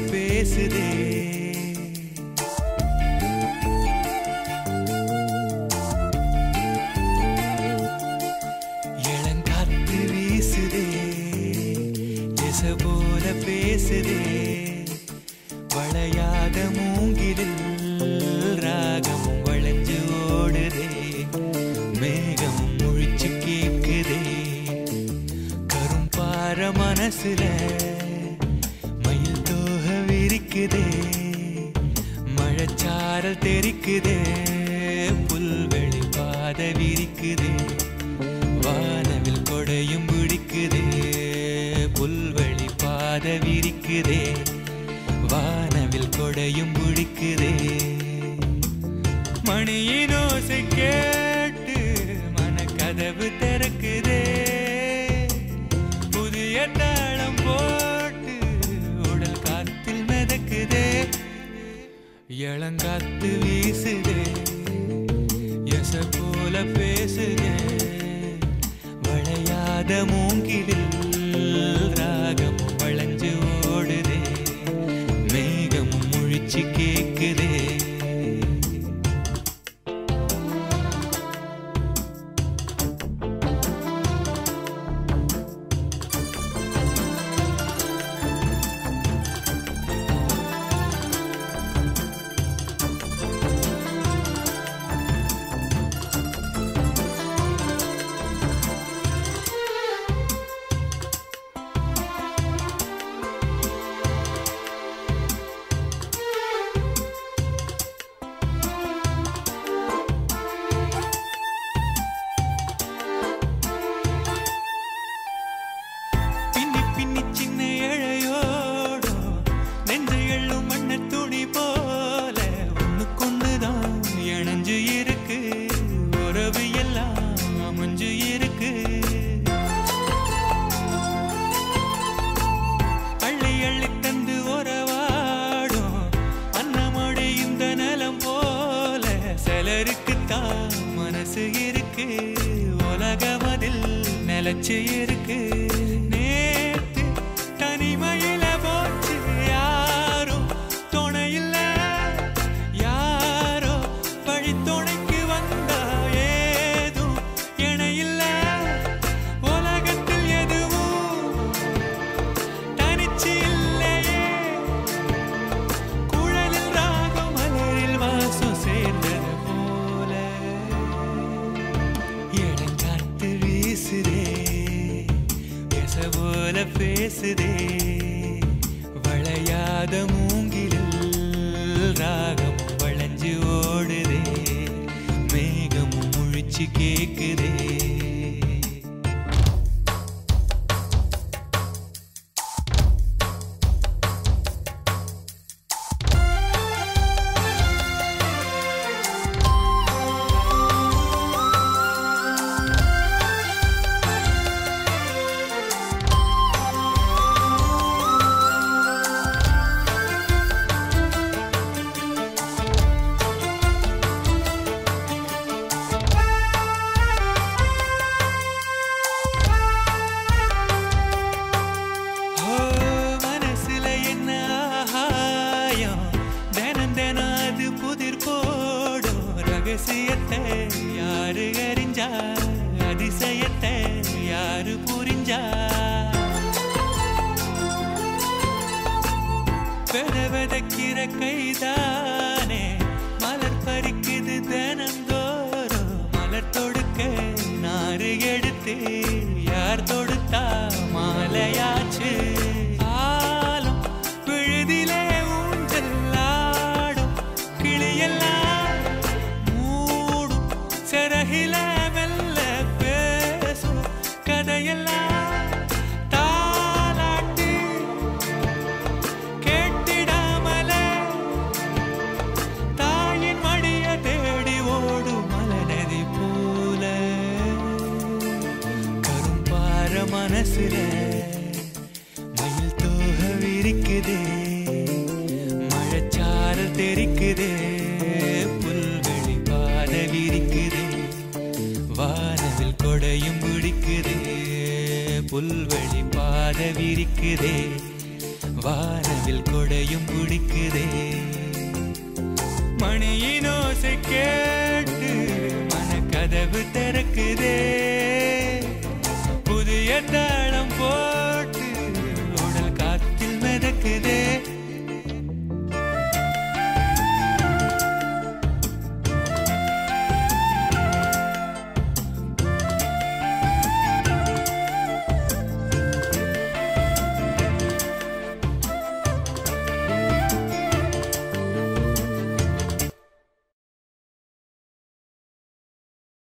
பேசுதே இளங்காத்து வீசுதே எச போல பேசுதே வளையாத மூங்கிலில் ராகமும் வளைஞ்சு ஓடுதே மேகமும் முழிச்சு கேக்குதே கரும்பார மனசுல மயில் தோக விரிக்குதே மழைச்சாரல் தெரிக்குதே புல்வெளி பாத விரிக்குதே வானவில் கொடையும் பிடிக்குதே புல்வெளி பாத விரிக்குதே வானவில் கொடையும் பிடிக்குதே மணியின் ஓசை கேட்டு மனக்கதவு திறக்குதே புதிய தாளம் போட்டு உடல் காத்தில் மிதக்குதே இளங்காத்து வீசுதே எச போல பேசுதே வளையாத மூங்கிலில் ராகமும் வளைஞ்சு ஓடுதே மேகமும் முழிச்சு கேக்குதே மனசு இருக்கு உலகமதில் நிலச்சு இருக்கு நேத்து தனிமையில போச்சு யாரும் துணையில்ல யாரோ வழி துணைக்கு வந்தா ஏதும் இணையில்ல உலகத்தில் எதுவும் தனிச்சு இல்லையே குழலில் ராகம் மலரில் வாசம் சேர்ந்தது போல பேசுதே வளையாத மூங்கிலில் ராகம் வளைஞ்சு ஓடுதே மேகமும் முழிச்சு கேக்குதே ரகசியத்தை யாரு அறிஞ்சா அதிசயத்தை யாரு புரிஞ்சா வெதக்கிற கைதானே மலர் பறிக்குது தினந்தோறும் மலர் தொடுக்க நாறு எடுத்து யார் தொடுத்தா மாலையாச்சு ஆலம் விழுதிலே ஊஞ்சல் ஆடும் கிளியெல்லாம் சரகில மெல்ல பேசும் கதையெல்லாம் தாலாட்டி கேட்டிடாமலே தாயின் மடிய தேடி ஓடும் மலநதி போல கரும்பார மனசுல மயில் தோக விரிக்குதே மழைச்சாரல் தெரிக்குதே புல்வெளி பாத விரிக்குதே வானவில் கொடையும் பிடிக்குதே புல்வெளி பாத விரிக்குதே வானவில் கொடையும் பிடிக்குதே. மணியின் ஓசை கேட்டு மனக்கதவு திறக்குதே. புதிய தாளம் போ